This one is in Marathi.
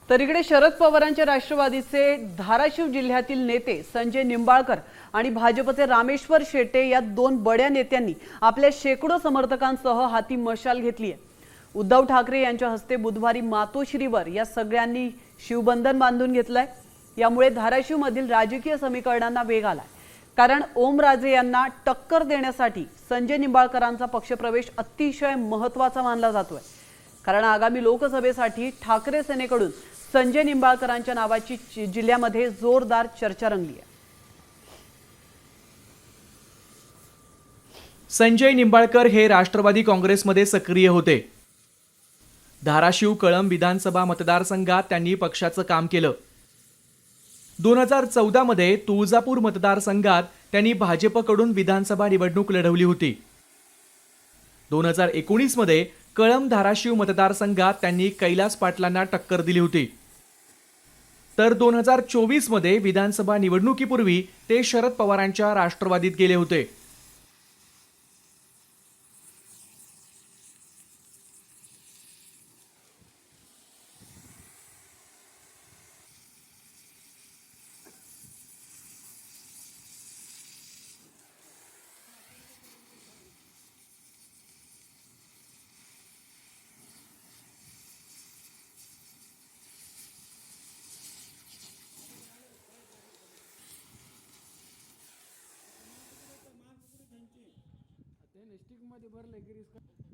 तर इकडे शरद पवारांच्या राष्ट्रवादीचे धाराशिव जिल्ह्यातील नेते संजय निंबाळकर आणि भाजपचे रामेश्वर शेटे या दोन बड्या नेत्यांनी आपल्या शेकडो समर्थकांसह हाती मशाल घेतली आहे। उद्धव ठाकरे यांच्या हस्ते बुधवारी मातोश्रीवर या सगळ्यांनी शिवबंधन बांधून घेतलंय। यामुळे धाराशिव मधील राजकीय समीकरणांना वेग आलाय, कारण ओमराजे यांना टक्कर देण्यासाठी संजय निंबाळकरांचा पक्षप्रवेश अतिशय महत्त्वाचा मानला जातोय। कारण आगामी लोकसभेसाठी ठाकरे सेनेकडून संजय निंबाळकरांच्या नावाची जिल्ह्यामध्ये जोरदार चर्चा रंगली आहे। संजय निंबाळकर हे राष्ट्रवादी काँग्रेसमध्ये सक्रिय होते। धाराशिव कळंब विधानसभा मतदारसंघात त्यांनी पक्षाचं काम केलं। 2014 मध्ये तुळजापूर मतदारसंघात त्यांनी भाजपकडून विधानसभा निवडणूक लढवली होती। 2019 मध्ये कळंब धाराशिव मतदारसंघात त्यांनी कैलास पाटलांना टक्कर दिली होती। तर 2024 मध्ये विधानसभा निवडणुकीपूर्वी ते शरद पवारांच्या राष्ट्रवादीत गेले होते। मध्ये भरले गिरीश